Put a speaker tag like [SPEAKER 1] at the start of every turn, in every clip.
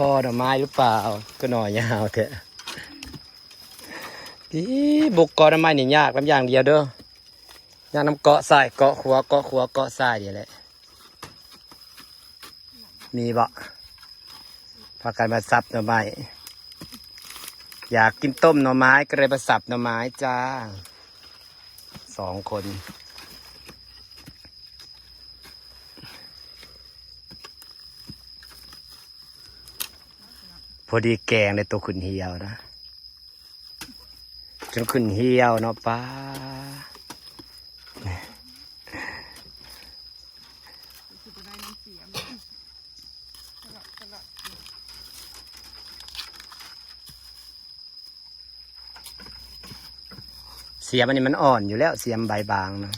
[SPEAKER 1] พ่อหน่อไม้หรือเปล่าก็หน่อยาวเถอะที่บุกเกาะหน่อไม้นี่ยากลำอย่างเดียวเด้อยากน้ำเกาะทรายเกาะขัวเกาะขัวเกาะทรายนี่แหละมีบ่พากันมาสับหน่อไม้อยากกินต้มหน่อไม้ก็เลยมาสับหน่อไม้จ้า2 คนพอดีแกงในตัวขุนเหี่ยวนะจนขุนเหี่ยวเนาะป้าเสียมอันนี้มันอ่อนอยู่แล้วเสียมใบบางนะ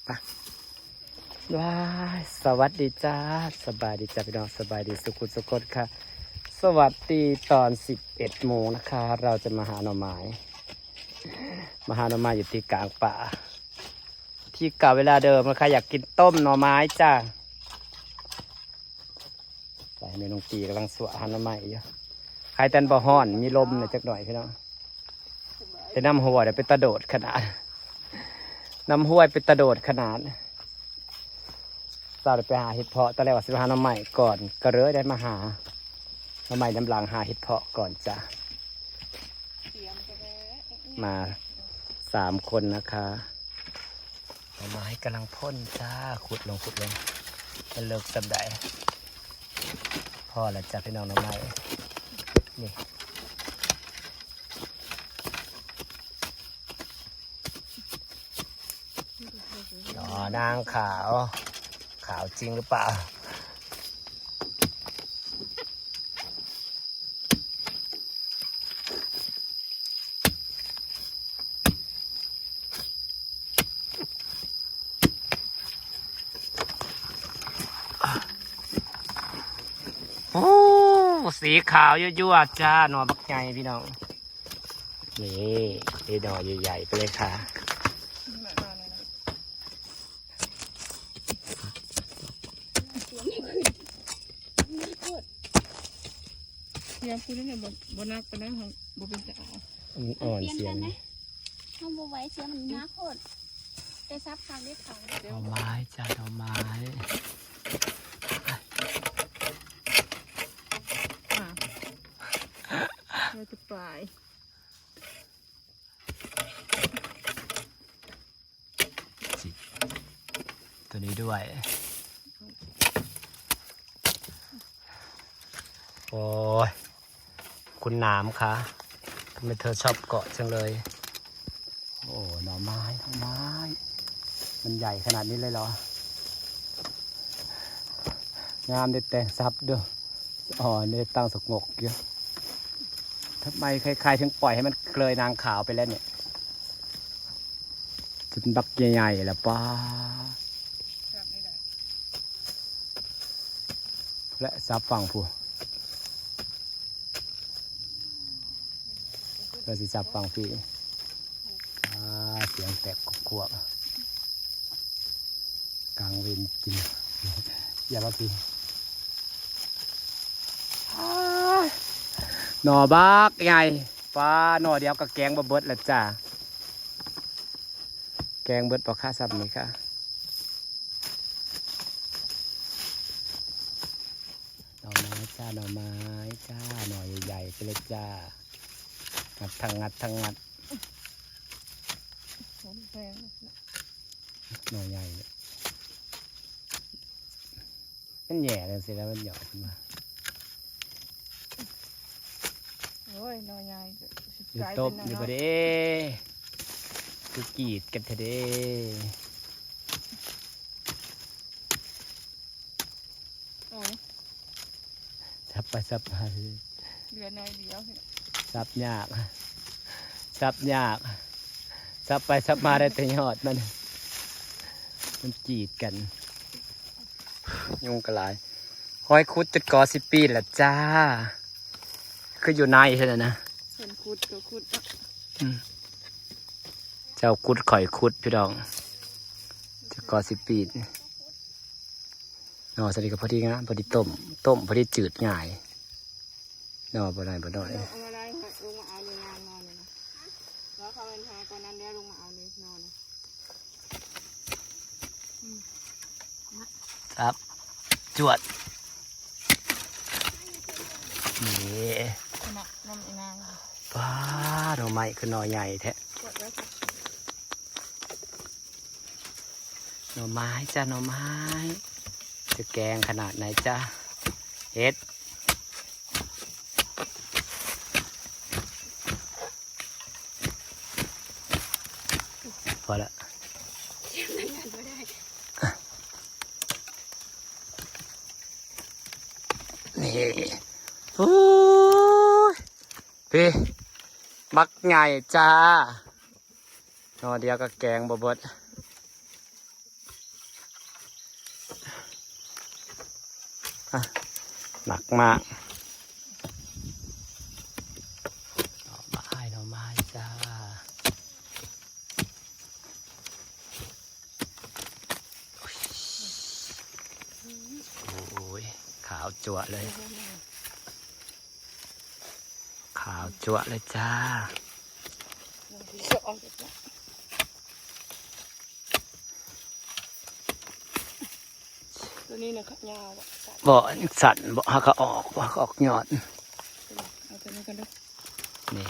[SPEAKER 1] ไปว้ายสวัสดีจ้าสบายดีจ้าพี่น้องสบายดีสุขุสุขดค่ะสวัสดีตอน11 โมงนะคะเราจะมาหาหน่อไม้อยู่ที่กลางป่าที่เก่าเวลาเดิมนะคะอยากกินต้มหน่อไม้จ้าใส่เมนูปีกำลังสวะหาหน่อไม้อยู่ใครตันบ่ฮ้อนมีลมหน่อยจักหน่อยพี่น้องจะน้ำห้วยเป็นตะโดดขนาดน้ำห้วยเป็นตะโดดขนาดเราไปหาเห็ดเพาะตอนแรกว่าสิมาหาหน่อไม้ก่อนก็เลยได้มาหาหน่อไม้น้ำหลังหาเห็ดเพาะก่อนจ้ะมา3 คนนะคะหน่อไม้กำลังพ่นจ้าขุดลงมันเลิกสับได้พ่อแล้วจ้ะพี่น้องหน่อไม้นี่หน่อนางขาวจริงหรือเปล่าโอ้สีขาวยั่วๆจ้าหน่อบักใหญ่พี่น้องนี่หน่อใหญ่ๆไปเลยค่ะ
[SPEAKER 2] เสียงคุณนี่เนี่ยบนักไปนะของบเป็นจะเอา
[SPEAKER 1] อ่อนเสียง
[SPEAKER 3] ห้องบัวไว้เสียมันน่าโคตรไปซับทางได้เขา
[SPEAKER 1] หน่อไม้จ้าหน่อไม้
[SPEAKER 2] เราจะปลาย
[SPEAKER 1] ตัวนี้ด้วยโอ้ยคุณหนามคะทำไมเธอชอบเกาะจังเลยโอ้หน่อไม้มันใหญ่ขนาดนี้เลยเหรองามได้แต่ซับด้วยเนี่ยตั้งสกงกเยอะทำไมใครๆถึงปล่อยให้มันเกยนางขาวไปแล้วเนี่ยจะเป็นบักใหญ่ๆแล้วป้าและซับฝั่งผู้เราสิซับฝั่งพี่เสียงแตกขวบกลางเวรกินอย่ามาปีหน่อบักใหญ่ป้าหน่อเดียวกับแกงบะเบิดแหละจ้าแกงเบิดปลาค่าซับนี่ค่ะหน่อไม้จ้าหน่อใหญ่ๆไปเลยจ้างัดทั้งงัดหน่อใหญ่มันแย่เลยสิแล้วมันหยอกขึ้นมา
[SPEAKER 2] โอ้ยน้อยใหญ่
[SPEAKER 1] อยู่ตบอยู่ประเดี๋ยวกีดกันเถอะเด้ซับมา
[SPEAKER 2] เหลือน้อยเดียว
[SPEAKER 1] ซับยากซับไปซับมาได้แต่ยอดมันกีดกันยุงกระไรห้อยคุดจุดกอ10 ปีแล้วจ้าคืออยู่ในใช่ไหมนะ
[SPEAKER 2] เห็นคุดก็คุด
[SPEAKER 1] เจ้าคุดข่อยคุดพี่ดองจุดกอ10 ปี นอสนิทกับพอดีงามพอดีต้มพอดีจืดง่ายนอบ่ได้บ่ได้
[SPEAKER 2] เอามาได้ค่ะลงมาเอาเลยงานนอนเลยนะแล้วเขาเป็นหาก่อนนั้นเดี๋ยวลงมาเอาเลยนอน
[SPEAKER 1] ครับจวดนี่
[SPEAKER 2] ขนาดน้ำอีนาง
[SPEAKER 1] ป้าหน่อไม้คือหน่อใหญ่แท้
[SPEAKER 2] กดไว้ค่ะ
[SPEAKER 1] หน่อไม้จ้าหน่อไม้จะแกงขนาดไหนจ้าเฮ็ดพอละนี่โอ้ยพี่บักใหญ่จ้าหน่อเดียวก็แกงบ่เบิดหนักมากหน่อไม้จ้าโอ้ยขาวจั่วเลยขาวจั่วเลยจ้า
[SPEAKER 2] ตัวนี้เนี่ยยาวอ่ะ
[SPEAKER 1] บ่สั่นบ่ฮักก็ออกยอด
[SPEAKER 2] เอาตัวนี้กันด้วย
[SPEAKER 1] นี่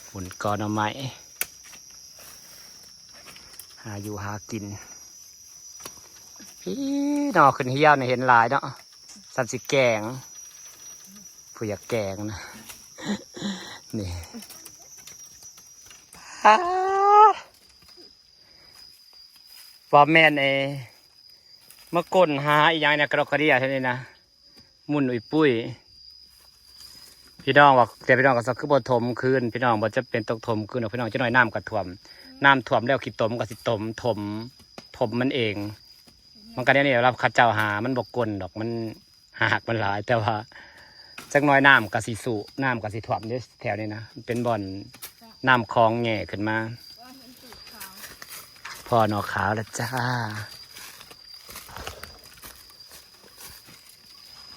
[SPEAKER 1] หมุนกอหน่อไม้หาอยู่หากินพี่นอขึ้นเหี้ยวเนี่ยเห็นหลายเนาะสับสิแกงผู้อยากแกงนะ นี่บอแม่นเมื่อก้นหาอีกอย่างเนี่ยกระดกกระเดียเท่านี้นะมุ่นอุยปุ้ยพี่น้องว่าแต่พี่น้องก็สักคือบทถมคืนพี่น้องบ่จะเป็นตกถมคืนหรอกพี่น้องจะน้อยน้ำกระท่วมน้ำท่วมแล้วขี้ตมก็สิตมถมมันเองมันก็เนี่ยรับข้าเจ้าหามันบกกลดอกมันหากมันหลายแต่ว่าจักน้อยน้ำกะสิสุน้ำกะสิท่วมด้วยแถวนี้นะเป็นบ่อนน้ำคลองแง่ขึ้นมาพอหนอขาวแล้วจ้า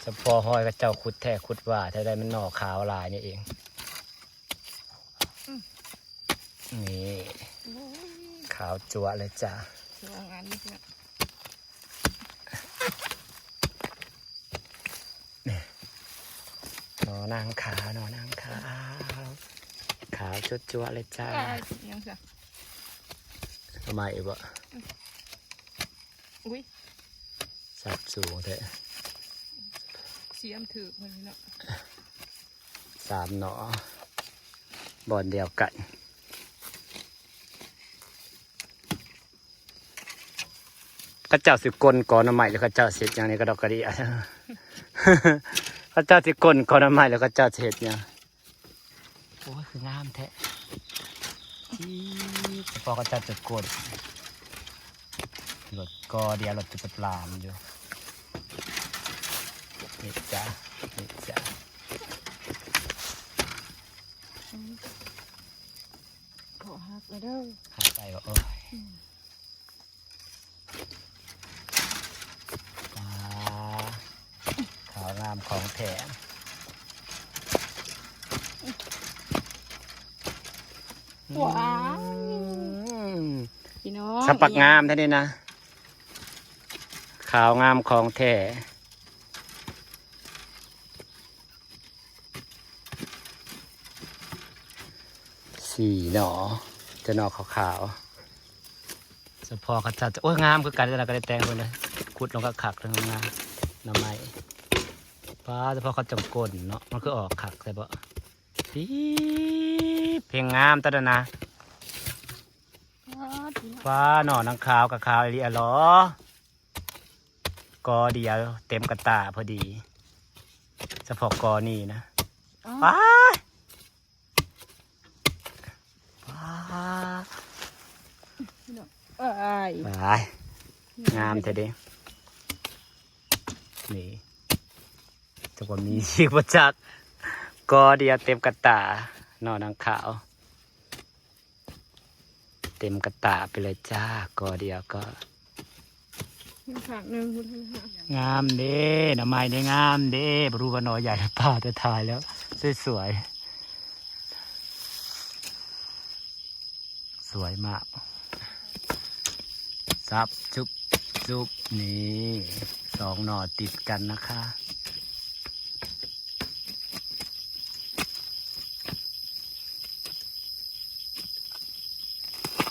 [SPEAKER 1] จะพอห้อยกับเจ้าขุดแท้ขุดว่าถ้าได้มันหนอขาวลายนี่เองนี่ขาวจั๊วเลยจ้า
[SPEAKER 2] ลองงานนี้เนี่ย
[SPEAKER 1] หนอนางขาวขาวจั๊วเลยจ้า
[SPEAKER 2] ยังจ้ะ
[SPEAKER 1] ทำไมบ่
[SPEAKER 2] อุ้ย
[SPEAKER 1] สับสูงเถอะ
[SPEAKER 2] เสียมถือมันเนาะ
[SPEAKER 1] 3 หนอบ่อนเดียวกันข้าเจ้าสิกลก่อนใหม่หรือข้าเจ้าเสร็จอย่างนี้ก็ดอกกระเดีย ข้าเจ้าสิกลก่อนใหม่หรือข้าเจ้าเสร็จเนี่ยโอ้ยคืองามแท้พอข้าเจ้าจะกลรถกอเดียวรถจะปลามอยู่นี่จ้ะนี่จ้ะ
[SPEAKER 2] ขอหักเลยเด้อ
[SPEAKER 1] หาไปว่าโอ้ยขาวงามของแถม
[SPEAKER 2] ว้าวพี่น้อง
[SPEAKER 1] สปักงามเท่านี้นะขาวงามของแท้4 หนอจะหนอขาวๆเฉพาะกระจัดโอ้ยงามคือกันจะก็ได้แต่งคนเลยขุดลงก็ขักทั้งงามหน่อไม้ป้าเฉพาะเขาจำก้นเนาะมันคือออกขักแต่บ่ปี๊บเพลงงามตะนะป้าหน่อนังขาวกับขาวอีหลีอะหรอกอเดียวเต็มกระตาพอดีเฉพาะกอนี่นะป้าไปงามเถอะดินี่จะว่ามีชีพจักกอเดียวเต็มกระตาหน่อนางขาวเต็มกระตาไปเลยจ้ากอเดียวก็
[SPEAKER 2] ขางหนึ่งคุณค่ะ
[SPEAKER 1] งามเด้หน่อไม้ได้งามเด้บรู้ว่าหน่อใหญ่หรือเปล่าแต่ถ่ายแล้วสวยๆสวยมากซับจุบจุบนี่2 หน่อติดกันนะคะ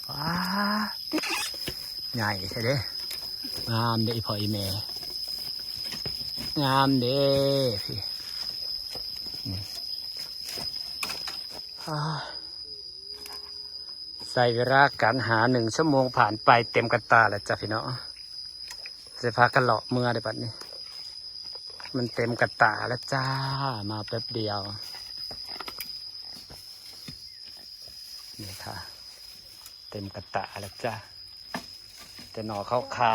[SPEAKER 1] ว้าใหญ่ใช่เด้งามเด้อีพ่ออีแม่งามเด้พี่นี่ใส่เวลาการหา1 ชั่วโมงผ่านไปเต็มกันตาแล้วจ้ะพี่น้องจะพากันเลาะเมื่อได้บัดนี้ มันเต็มกันตาแล้วจ้ามาแป๊บเดียวนี่ค่ะเต็มกันตาแล้วจ้าแต่หน่อเข้าคา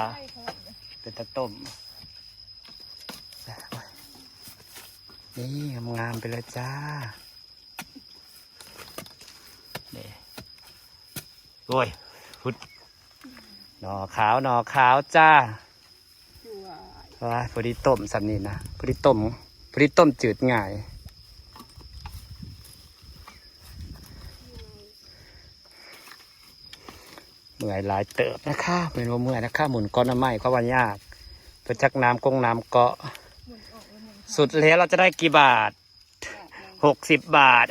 [SPEAKER 1] เป็นตะต้มนี่งามๆไปเลยจ้านี่โอ้ยพุดหน่อขาวจ้าว่าพอดีต้มสันนี่นะพอดีต้มจืดง่ายเมื่อยหลายเติบนะคะเป็นว่าเมื่อยนะคะหมุนก้อนน้ำไม้ก็ว่ายากเพื่อจักน้ำเกาะสุดแล้วเราจะได้กี่บาท60 บาท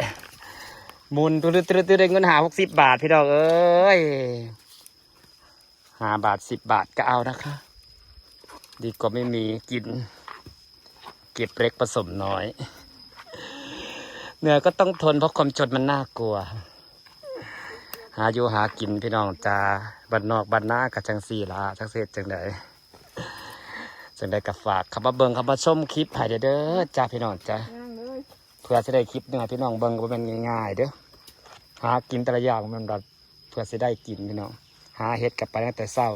[SPEAKER 1] หมุนตื้อได้เงินหา60 บาทพี่ดอกเอ้ย5 บาท10 บาทก็เอานะคะดีกว่าไม่มีกินเก็บเล็กผสมน้อยเหนื่อยก็ต้องทนเพราะความจนมันน่ากลัวหาอยู่หากินพี่น้องจ้าบ้านนอกบ้านนากับจังสี่ละจังเสร็จจังใดกับฝากขับมาเบิ่งขับมาชมคลิปให้เด้อจ้าพี่น้องจ้าเพื่อจะได้คลิปเนี่ยพี่น้องเบิ่งก็เป็นง่ายๆเด้อหากินแต่ละอย่างมันแบบเพื่อจะได้กินพี่น้องหาเห็ดกลับไปตั้งแต่เช้า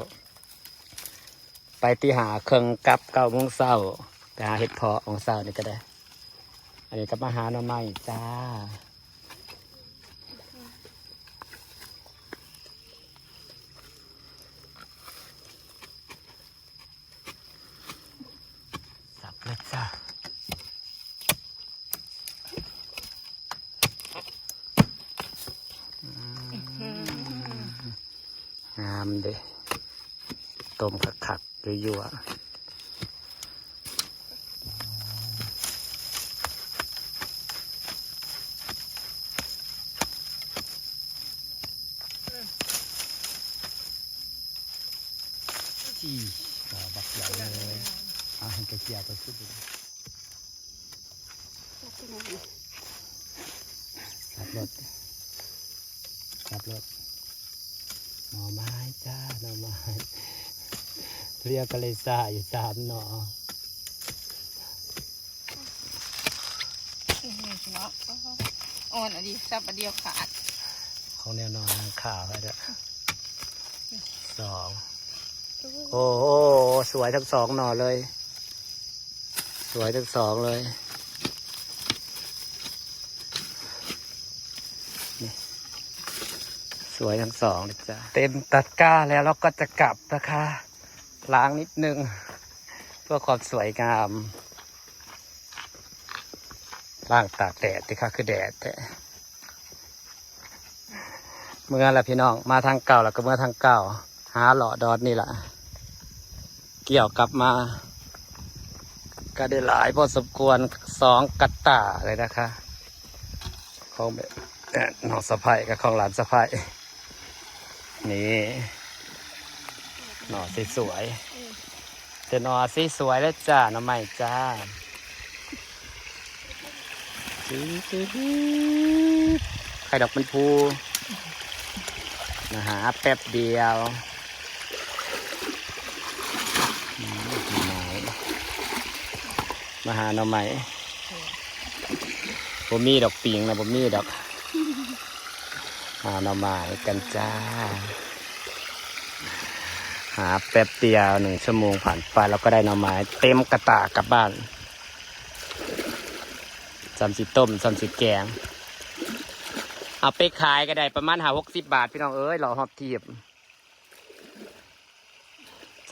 [SPEAKER 1] ไปที่หาเครื่องกับ9 โมงเช้าไปหาเห็ดเพาะของเช้านี่ก็ได้อันนี้ก็มาหาหน่อไม้จ้าสับเลยจ้างามเด้ต้มขักๆยั่วจี้บักใหญ่เลยให้กระเจียวไปสุดเลยขับรถหน่อไม้จ้าหน่อไม้เรียกกันเลยซ่าอยู่3 หน่อ
[SPEAKER 2] อ่อนอ่ะดิซับอันเดียวขาด
[SPEAKER 1] ของแนวนอนข่าวไปเด้อ2โอ้โหสวยทั้ง2 หน่อเลยสวยทั้ง2เลยนี่สวยทั้ง2เลยจ้ะเต็มตะกร้าแล้วเราก็จะกลับนะคะล้างนิดนึงเพื่อความสวยงามล้างตากแดดที่ค่ะคือแดดแต่เมื่อละพี่น้องมาทางเก่าแล้วก็เมื่อทางเก่าหาหล่อดอดนี่แหละเกี่ยวกลับมาก็ได้หลายพอสมควร2 กัตตาเลยนะคะของแบบน้องสะพ้ายกับของหลานสะพ้ายนี่หน่อสวยๆแต่หน่อสวยแล้วจ้าหน่อไม้จ้าไข่ดอกมันพูนะฮะแป๊บเดียวมาหาหน่อไม้บ่มีดอกปิงนะบ่มีดอกหาหน่อไม้กันจ้าหาแป๊บเดียว1 ชั่วโมงผ่านไปเราก็ได้หน่อไม้เต็มกระตากลับบ้าน30 ต้ม30 แกงเอาไปขายก็ได้ประมาณ60 บาทพี่น้องเอ้ยรอหอบเทียบ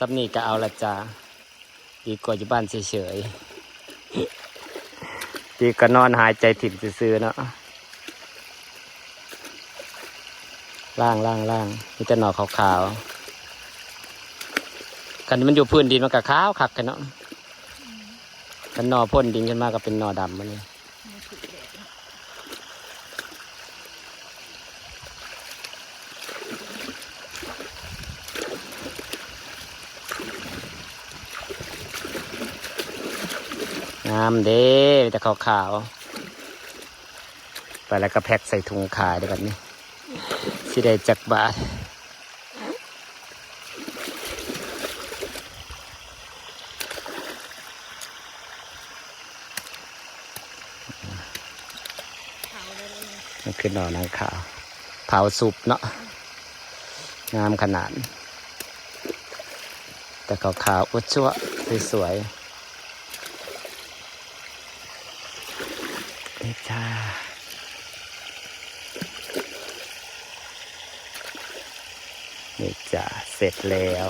[SPEAKER 1] ซับนี่ก็เอาละจ้าดีกว่าอยู่บ้านเฉยๆดีก็นอนหายใจถิ่มซื่อๆเนาะล่างมีแต่หน่อขาวๆกันมันอยู่พื้นดินมันก็ขาวคักกันเนาะกันหน่อพ่นดินขึ้นมาก็เป็นหน่อดำมันนี่งามเด้แต่ขาวๆไปแล้วก็แพ็คใส่ถุงขายได้แบบนี้สิได้จักบาทมันคือหน่อนางขาวเผาสุปเนาะงามขนาดแต่ขาวๆอุดชั่วสวยๆนี่จ้านี่จ้าเสร็จแล้ว